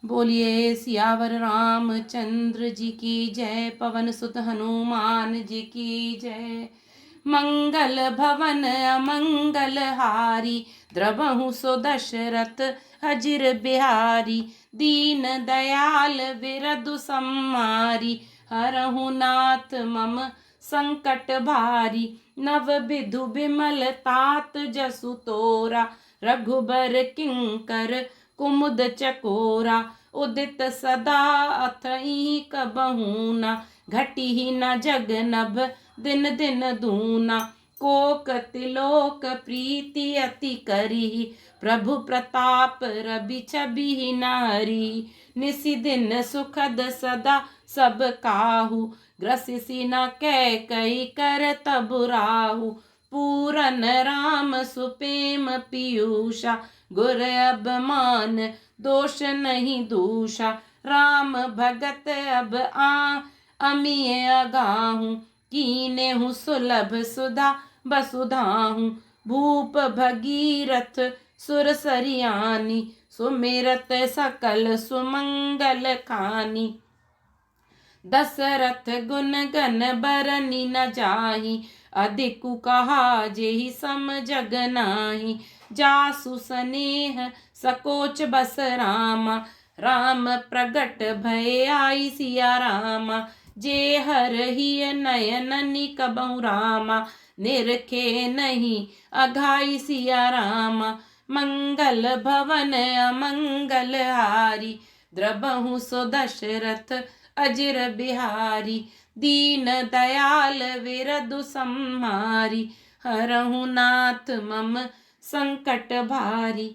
बोलिए सियावर रामचंद्र जी की जय। पवन सुत हनुमान जी की जय। मंगल भवन अमंगल हारी, द्रवहु सो दशरथ अजिर बिहारी। दीन दयाल बिरदु सम्मारी, हरहु नाथ मम संकट भारी। नव विधु बिमल तात जसु तोरा, रघुबर किंकर कुमुद चकोरा। उदित सदा अथई कबहू न, घटी ही न जग नभ दिन दिन दूना। कोक तिलोक प्रीति अति करी, प्रभु प्रताप रवि छवि नारी। निसि दिन सुखद सदा सब काहू, ग्रसिसि न कै कई कर तब राहु। पूरन राम सुपेम पीयूषा, गुर अब मान दोष नहीं दूषा। राम भगत अब अमिय अगाहू, कीनेहु सुलभ सुधा बसुधाहू। भूप भगीरथ सुर सरियानी, सुमिरत सकल सुमंगल खानी। दशरथ गुन गन बरनी न जाही, अधिकु कहा जेहि सम जग नाही। जासु सनेह सकोच बस रामा, राम प्रगट भय आई सिया रामा। जे हर ही नयन निकबहु रामा, निरखे नहीं अघाई सिया रामा। मंगल भवन अमंगल हारी, द्रबहु सो दशरथ अजिर बिहारी। दीन दयाल विरदु सम्मारी, हरहु नाथ मम संकट भारी।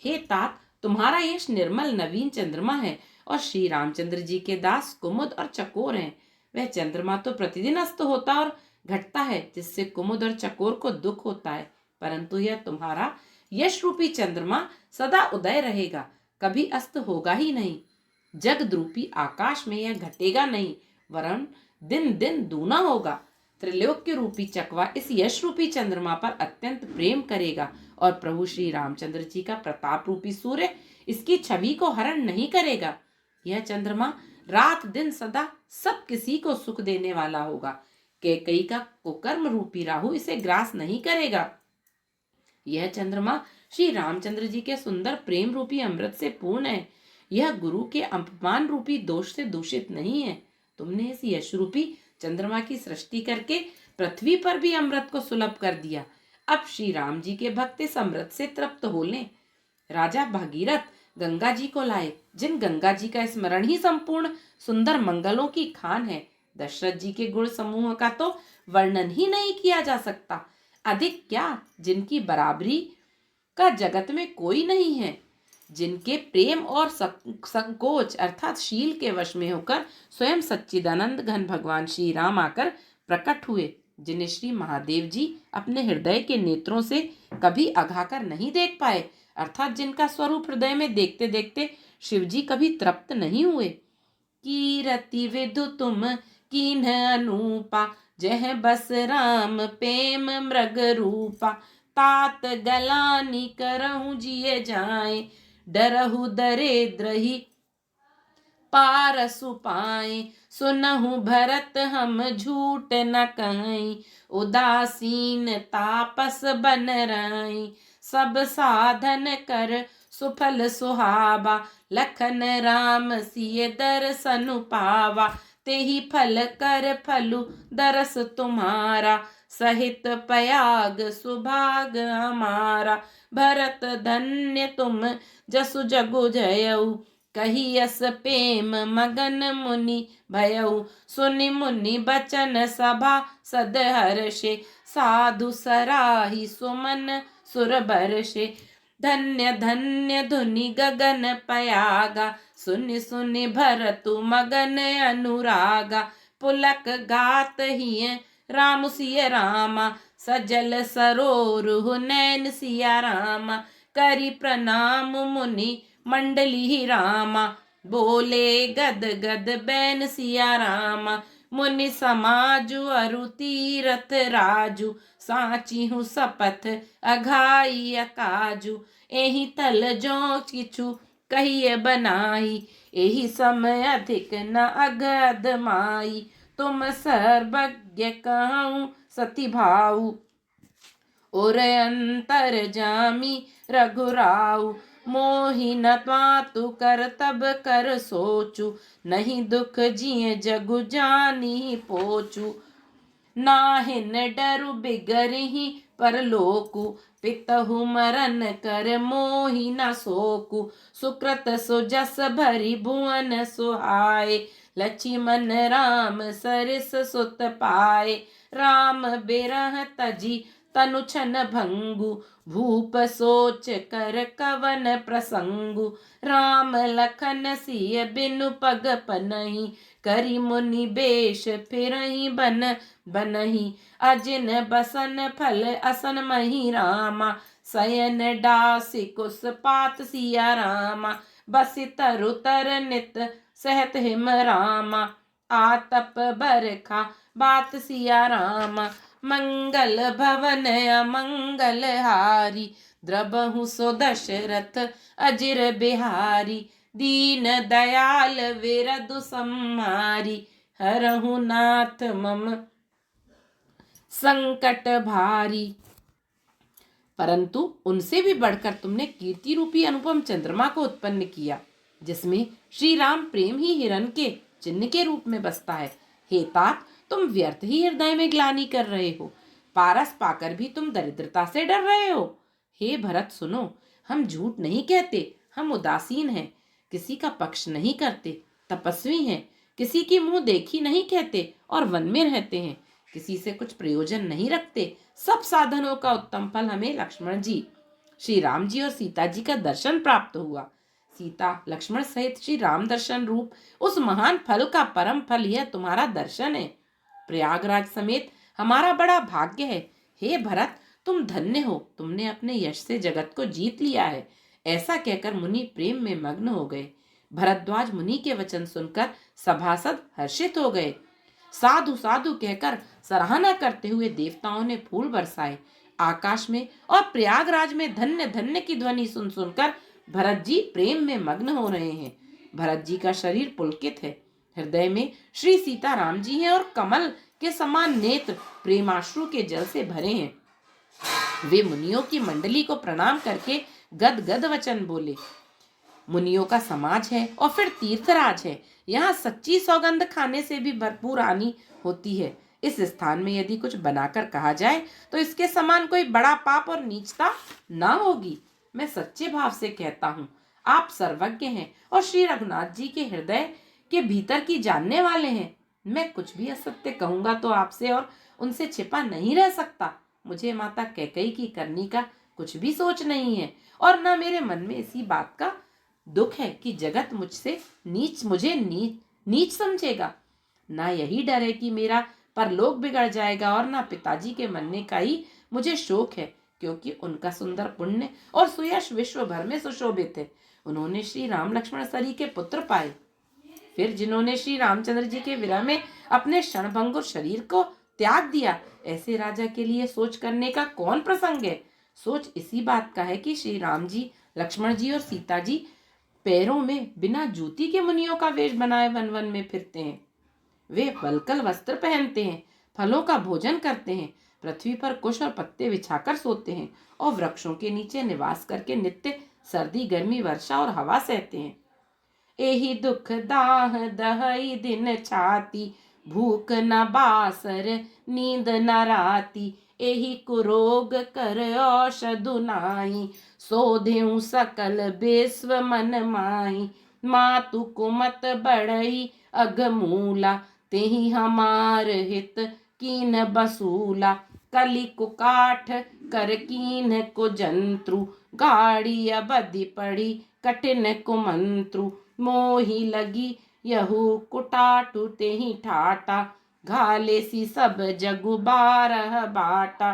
हे तात, तुम्हारा यश निर्मल नवीन चंद्रमा है और श्री रामचंद्र जी के दास कुमुद और चकोर हैं। वह चंद्रमा तो प्रतिदिन अस्त होता और घटता है, जिससे कुमुद और चकोर को दुख होता है, परंतु यह तुम्हारा यश रूपी चंद्रमा सदा उदय रहेगा, कभी अस्त होगा ही नहीं। जगद्रूपी आकाश में यह घटेगा नहीं, वरन दिन दिन दूना होगा। त्रिलोक्य रूपी चकवा इस यश रूपी चंद्रमा पर अत्यंत प्रेम करेगा और प्रभु श्री रामचंद्र जी का प्रताप रूपी सूर्य इसकी छवि को हरण नहीं करेगा। यह चंद्रमा रात दिन सदा सब किसी को सुख देने वाला होगा। कैकई का कुकर्म रूपी राहु इसे ग्रास नहीं करेगा। यह चंद्रमा श्री रामचंद्र जी के सुंदर प्रेम रूपी अमृत से पूर्ण है। यह गुरु के अपमान रूपी दोष से दूषित नहीं है। तुमने इस यश रूपी चंद्रमा की सृष्टि करके पृथ्वी पर भी अमृत को सुलभ कर दिया। अब श्री राम जी के भक्त इस अमृत से तृप्त हो लें। राजा भागीरथ गंगा जी को लाए, जिन गंगा जी का स्मरण ही संपूर्ण सुंदर मंगलों की खान है। दशरथ जी के गुण समूह का तो वर्णन ही नहीं किया जा सकता। अधिक क्या, जिनकी बराबरी का जगत में कोई नहीं है, जिनके प्रेम और संकोच अर्थात शील के वश में होकर स्वयं सच्चिदानंद घन भगवान श्री राम आकर प्रकट हुए, जिन्हें श्री महादेव जी अपने हृदय के नेत्रों से कभी अघाकर नहीं देख पाए, अर्थात जिनका स्वरूप हृदय में देखते देखते शिव जी कभी तृप्त नहीं हुए। कीरति विधु तुम कीन्ह अनूपा, जह बस राम प्रेम मृग रूपा। तात गलानी करहु जिय जाए, डरहु दरिद्र ही पारसु पाए। सुनहु भरत हम झूठ न कहीं, उदासीन तापस बन रही। सब साधन कर सुफल सुहावा, लखन राम सिय दर्शन पावा। तेहि फल कर फलु दरस तुम्हारा, सहित पयाग सुभाग हमारा। भरत धन्य तुम जसु जगु जयऊ, कही यस प्रेम मगन मुनि भयऊ। सुनि मुनि बचन सभा सद हर्षे, साधु सराही सुमन सुर बरषे। धन्य धन्य धुनि गगन पयागा, सुनि सुनि भरतु मगन अनुरागा। पुलक गात हिय राम सिय रामा, सजल सरोरु नैन सिया रामा। करि प्रणाम मुनि मंडली रामा, बोले गद गद बैन सिया रामा। मुनि समाजु अरु तीरथ राजू, साची हूँ सपथ अघाई अकाजू। एहि तल जो किछु कहिए बनाई, यही समय अधिक न अगध माई। तुम सर्वज्ञ कहूँ सती भाऊ, और अंतर जामी रघुराऊ। मोहि न त्वातु कर तब कर सोचू, नहीं दुख जिय जगु जानी पोचू। नाहिन डरु बिगरहि परलोकु, पितहु मरन कर मोहि न सोकु। सुकृत सुजस भरि भुवन सुहाए, लक्ष्मण राम सरिस सुत पाए। राम बिरह तजी तनु छन भंगु, भूप सोच कर कवन प्रसंगु। राम लखन सिय बिनु पग पनहि, करि मुनि बेश फिरहि बन बनहि। अजिन बसन फल असन मही रामा, शयन डासी कुस पात सिया रामा। बसि तरु तर नित सहत हिम रामा, आतप बरखा बात सिया रामा। मंगल भवन अमंगल हारी, द्रबहु सो दशरथ अजिर बिहारी। दीन दयाल विरधु सम्हारी, हरहु नाथ मम संकट भारी। परंतु उनसे भी बढ़कर तुमने कीर्ति रूपी अनुपम चंद्रमा को उत्पन्न किया, जिसमें श्री राम प्रेम ही हिरण के चिन्ह के रूप में बसता है। हे तात, तुम व्यर्थ ही हृदय में ग्लानि कर रहे हो, पारस पाकर भी तुम दरिद्रता से डर रहे हो। हे भरत सुनो, हम झूठ नहीं कहते, हम उदासीन हैं, किसी का पक्ष नहीं करते, तपस्वी हैं, किसी की मुंह देखी नहीं कहते और वन में रहते हैं, किसी से कुछ प्रयोजन नहीं रखते। सब साधनों का उत्तम फल हमें लक्ष्मण जी, श्री राम जी और सीता जी का दर्शन प्राप्त हुआ। सीता लक्ष्मण सहित श्री राम दर्शन रूप उस महान फल का परम फल यह तुम्हारा दर्शन है। प्रयागराज समेत हमारा बड़ा भाग्य है। हे भरत, तुम धन्य हो, तुमने अपने यश से जगत को जीत लिया है। ऐसा कहकर मुनि प्रेम में मग्न हो गए। भरद्वाज मुनि के वचन सुनकर सभासद हर्षित हो गए। साधु साधु कहकर सराहना करते हुए देवताओं ने फूल बरसाए। आकाश में और प्रयागराज में धन्य धन्य की ध्वनि सुन सुनकर भरत जी प्रेम में मग्न हो रहे हैं। भरत जी का शरीर पुलकित है, हृदय में श्री सीता राम जी हैं और कमल के समान नेत्र प्रेमाश्रु के जल से भरे हैं। वे मुनियों की मंडली को प्रणाम करके गद गद वचन बोले। मुनियों का समाज है और फिर तीर्थराज है, यहाँ सच्ची सौगंध खाने से भी भरपूर हानि होती है। इस स्थान में यदि कुछ बनाकर कहा जाए तो इसके समान कोई बड़ा पाप और नीचता ना होगी। मैं सच्चे भाव से कहता हूँ, आप सर्वज्ञ हैं और श्री रघुनाथ जी के हृदय के भीतर की जानने वाले हैं। मैं कुछ भी असत्य कहूंगा तो आपसे और उनसे छिपा नहीं रह सकता। मुझे माता कैकेयी की करनी का कुछ भी सोच नहीं है और न मेरे मन में इसी बात का दुख है कि जगत मुझे नीच समझेगा। ना यही डर है कि मेरा परलोक बिगड़ जाएगा और ना पिताजी के मरने का ही मुझे शोक है, क्योंकि उनका सुंदर पुण्य और सुयश विश्व भर में सुशोभित है। उन्होंने श्री राम लक्ष्मण सरी के पुत्र पाए, फिर जिन्होंने श्री रामचंद्र जी के विरह में अपने क्षणभंगुर शरीर को त्याग दिया, ऐसे राजा के लिए सोच करने का कौन प्रसंग है। सोच इसी बात का है कि श्री राम जी, लक्ष्मण जी और सीता जी पैरों में बिना जूती के मुनियों का वेश बनाए वन वन में फिरते हैं। वे वल्कल वस्त्र पहनते हैं, फलों का भोजन करते हैं, पृथ्वी पर कुश और पत्ते बिछाकर सोते हैं और वृक्षों के नीचे निवास करके नित्य सर्दी गर्मी वर्षा और हवा सहते हैं। एहि दुख दाह दहई दिन छाती, भूख न बासर नींद न राती। एहि कुरोग कर औषधु नाहि, सोधेउ सकल विश्व मन माही। मातु कुमत बढ़ई अगमूला, तेहि हमार हित कीन बसूला। कलि कुकाठ कर कीन कुजंत्रु, गाड़ी अबधि पड़ी कठिन कुमंत्रु। मोहि लगी यहु कुटाटु तेहि ठाटा, घाले सी सब जगु बारह बाटा।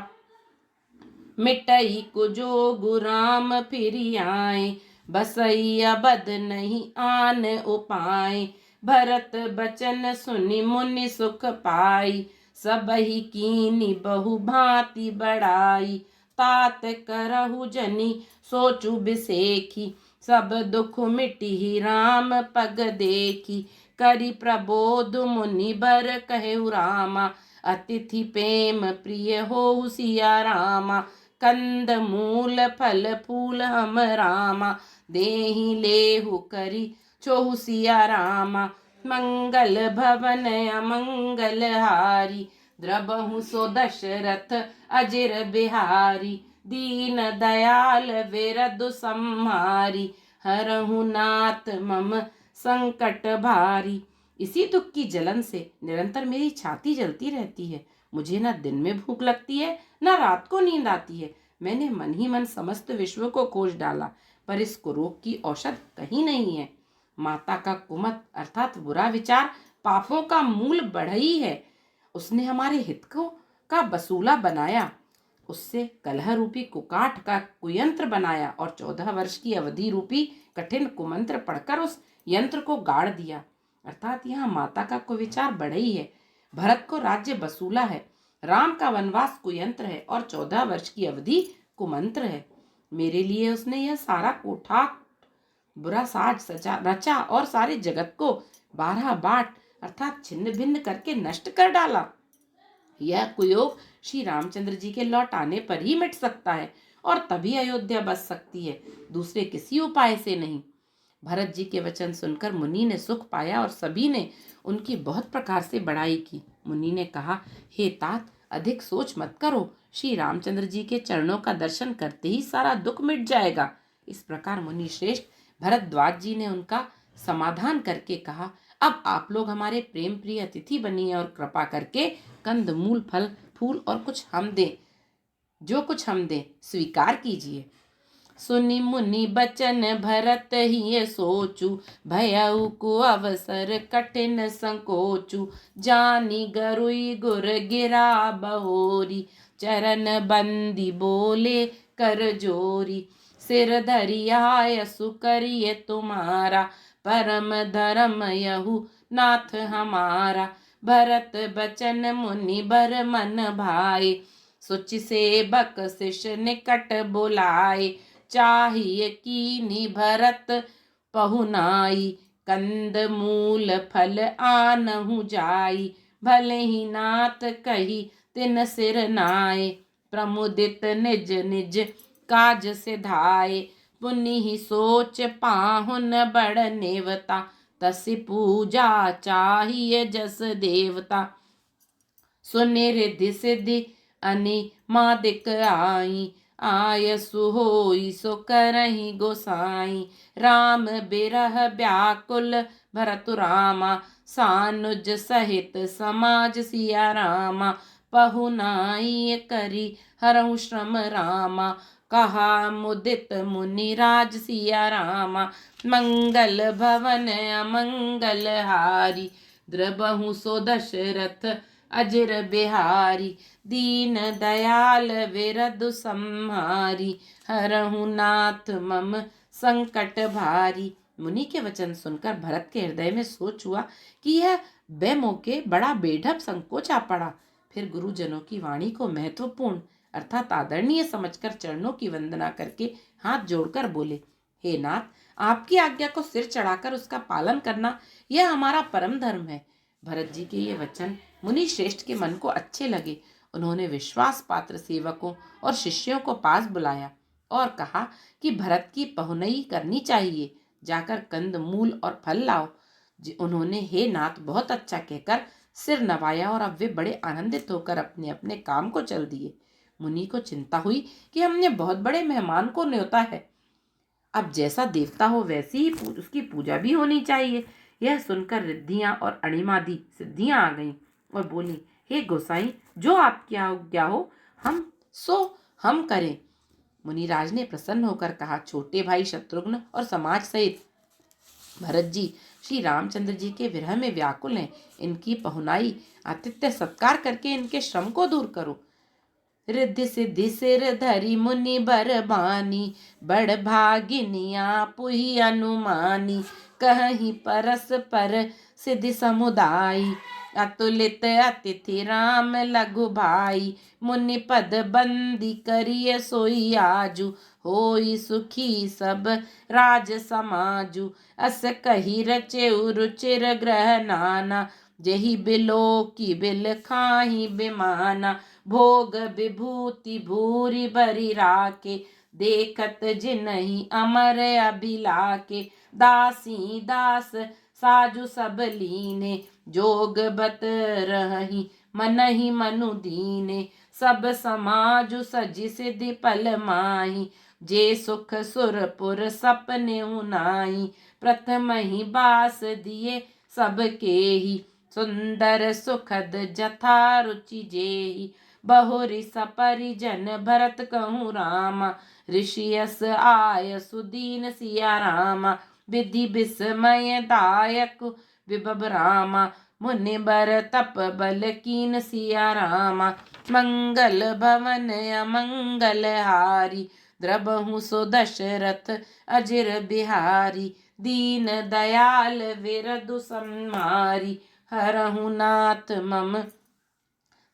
मिटई कुजोगु राम फिरि आए, बसई अबध नहीं आन उपाय। भरत बचन सुनि मुनि सुख पाई, सबहि कीनी बहु भांति बढ़ाई। तात करहु जनि सोचु बिसेखी, सब दुख मिटी राम पग देखी, करी प्रबोध मुनि बर कहु रामा, अतिथि प्रेम प्रिय हो सिया रामा, कंद मूल फल फूल हम रामा, देहि लेहु करी छोहु सिया रामा, मंगल भवन अमंगल हारी, द्रबहु सो दशरथ अजिर बिहारी, दीन दयाल विरधु संहारी, हरहु नाथ मम संकट भारी। इसी दुख की जलन से निरंतर मेरी छाती जलती रहती है। मुझे न दिन में भूख लगती है, न रात को नींद आती है। मैंने मन ही मन समस्त विश्व को खोज डाला, पर इस कुरोग की औषध कहीं नहीं है। माता का कुमत अर्थात बुरा विचार पापों का मूल बढ़ई है। उसने हमारे हित को का बसूला बनाया, उससे कलह रूपी कुकाठ का कुयंत्र बनाया और 14 वर्ष की अवधि रूपी कठिन कुमंत्र पढ़कर उस यंत्र को गाड़ दिया। अर्थात यहाँ माता का कुविचार बढ़ई है, भरत को राज्य बसूला है, राम का वनवास कुयंत्र है और 14 वर्ष की अवधि कुमंत्र है। मेरे लिए उसने यह सारा कोठा बुरा साज सजा रचा और सारे जगत को 12 बाट अर्थात छिन्न भिन्न करके नष्ट कर डाला। यह कुयोग श्री रामचंद्र जी के लौट आने पर ही मिट सकता है और तभी अयोध्या बस सकती है, दूसरे किसी उपाय से नहीं। भरत जी के वचन सुनकर मुनि ने सुख पाया और सभी ने उनकी बहुत प्रकार से बड़ाई की। मुनि ने कहा, हे तात, अधिक सोच मत करो, श्री रामचंद्र जी के चरणों का दर्शन करते ही सारा दुख मिट जाएगा। इस प्रकार मुनि श्रेष्ठ भरद्वाज जी ने उनका समाधान करके कहा, अब आप लोग हमारे प्रेम प्रिय अतिथि बनिए और कृपा करके कंद मूल फल फूल और कुछ हम दें, जो कुछ हम दें स्वीकार कीजिए। सुनि मुनि बचन भरत ही सोचू, भयउ को अवसर कठिन संकोचू, जानी गरुई गुर गिरा बहोरी, चरण बंदी बोले कर जोरी, सिर धरि आयसु करिए तुम्हारा, परम धर्म यहु नाथ हमारा। भरत बचन मुनि बर मन भाए, सुचि सेवक शिष निकट बुलाए, चाहिए कीनी भरत पहुनाई, कंद मूल फल आनहु जाई, भले ही नाथ कही तिन सिर नाए, प्रमुदित निज निज काज सिधाए, पुनि ही सोच पाहुन बड़ नेवता, तसि पूजा चाहिए जस देवता। सुनि रिद्धि सिद्धि अनिमादिक आई, आयसु होई सो करहि गोसाई, राम बिरह व्याकुल भरतु रामा, सानुज सहित समाज सिया रामा, पहुनाई करी हरहु श्रम रामा, कहा मुदित मुनि राज सिया रामा, मंगल भवन अमंगल हारी, द्रबहु सो दशरथ अजिर बिहारी, दीन दयाल विरधु संहारी, हरहु नाथ मम संकट भारी। मुनि के वचन सुनकर भरत के हृदय में सोच हुआ कि यह बेमौके बड़ा बेढप संकोच आ पड़ा। फिर गुरुजनों की वाणी को महत्वपूर्ण अर्थात आदरणीय समझकर चरणों की वंदना करके हाथ जोड़कर बोले, हे नाथ, आपकी आज्ञा को सिर चढ़ाकर उसका पालन करना यह हमारा परम धर्म है। भरत जी के ये वचन मुनि श्रेष्ठ के मन को अच्छे लगे। उन्होंने विश्वास पात्र सेवकों और शिष्यों को पास बुलाया और कहा कि भरत की पहुनई करनी चाहिए, जाकर कंद मूल और फल लाओ। उन्होंने हे नाथ बहुत अच्छा कहकर सिर नवाया और अब वे बड़े आनंदित होकर अपने अपने काम को चल दिए। मुनि को चिंता हुई कि हमने बहुत बड़े मेहमान को न्योता है, अब जैसा देवता हो वैसी ही उसकी पूजा भी होनी चाहिए। यह सुनकर रिद्धियां और अणिमादी सिद्धियां आ गईं और बोली, हे गोसाई, जो आपकी आज्ञा हो हम करें। मुनिराज ने प्रसन्न होकर कहा, छोटे भाई शत्रुघ्न और समाज सहित भरत जी श्री रामचंद्र जी के विरह में व्याकुल हैं, इनकी पहुनाई आतिथ्य सत्कार करके इनके श्रम को दूर करो। रिद्धि सिद्धि सिर धरि मुनि बर बानी, बड़ भागिनिया पुहि अनुमानी, कहीं परस पर सिद्धि समुदायी, अतुलित अतिथि राम लघु भाई, मुनि पद बंदी करिय सोई आजू, होई सुखी सब राज समाजू। अस कही रचेउ रुचिर ग्रह नाना, जेहि बिलो की बिल खाही बिमाना। भोग विभूति भूरि भरी राखे, देखत जिनहि अमर अभिलाखे। दासी दास साजु सब लीने, जोग बत रही मनहि मनु दीने। सब समाजु सजि सिधि पल माही, जे सुख सुरपुर सपने नाई। प्रथम ही बास दिए सबके ही, सुंदर सुखद जथा रुचि जेहि। बहुरि सपरिजन भरत कहूँ रामा, ऋषि यस आय सुदीन सिया रामा। विधि विस्मय दायक विभव रामा, मुनि बर तप बल कीन सिया रामा। मंगल भवन अमंगल हारी, द्रबहु सो दशरथ अजिर बिहारी। दीन दयाल विरधु संहारी, हरहु नाथ मम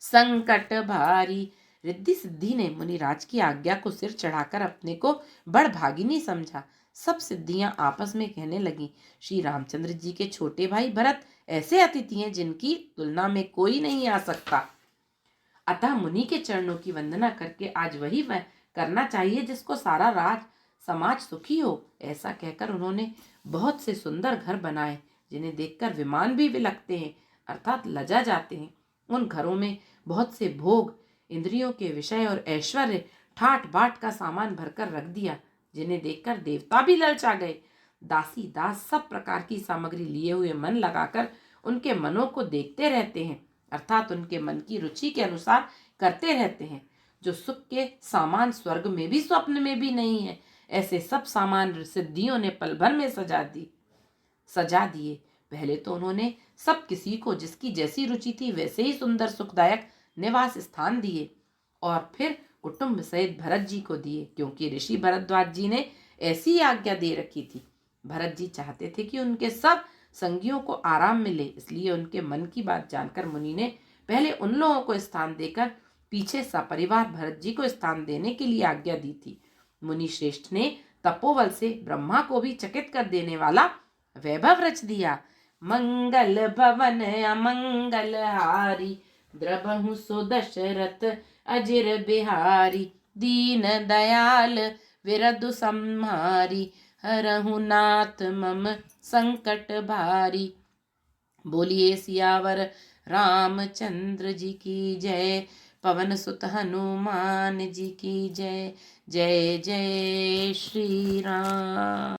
संकट भारी। रिद्धि सिद्धि ने मुनिराज की आज्ञा को सिर चढ़ाकर अपने को बड़भागिनी समझा। सब सिद्धियां आपस में कहने लगी, श्री रामचंद्र जी के छोटे भाई भरत ऐसे अतिथि हैं जिनकी तुलना में कोई नहीं आ सकता। अतः मुनि के चरणों की वंदना करके आज वही वह करना चाहिए जिसको सारा राज समाज सुखी हो। ऐसा कहकर उन्होंने बहुत से सुंदर घर बनाए, जिन्हें देखकर विमान भी विलकते हैं, अर्थात लजा जाते हैं। उन घरों में बहुत से भोग, इंद्रियों के विषय और ऐश्वर्य, ठाट बाट का सामान भरकर रख दिया, जिन्हें देखकर देवता भी ललचा गए। दासी दास सब प्रकार की सामग्री लिए हुए मन लगाकर उनके मनों को देखते रहते हैं, अर्थात उनके मन की रुचि के अनुसार करते रहते हैं। जो सुख के सामान स्वर्ग में भी स्वप्न में भी नहीं है, ऐसे सब सामान सिद्धियों ने पल भर में सजा दिए। पहले तो उन्होंने सब किसी को जिसकी जैसी रुचि थी वैसे ही सुंदर सुखदायक निवास स्थान दिए, और फिर कुटुंब सहित भरत जी को दिए, क्योंकि ऋषि भरद्वाज जी ने ऐसी आज्ञा दे रखी थी। भरत जी चाहते थे कि उनके सब संगियों को आराम मिले, इसलिए उनके मन की बात जानकर मुनि ने पहले उन लोगों को स्थान देकर पीछे सपरिवार भरत जी को स्थान देने के लिए आज्ञा दी थी। मुनि श्रेष्ठ ने तपोबल से ब्रह्मा को भी चकित कर देने वाला वैभव रच दिया। मंगल भवन अमंगल हारी, द्रबहु सो दशरथ अजिर बिहारी। दीन दयाल विरधु संहारी, हरहु नाथ मम संकट भारी। बोलिए सियावर रामचंद्र जी की जय, पवन सुत हनुमान जी की जय। जय जय श्री राम।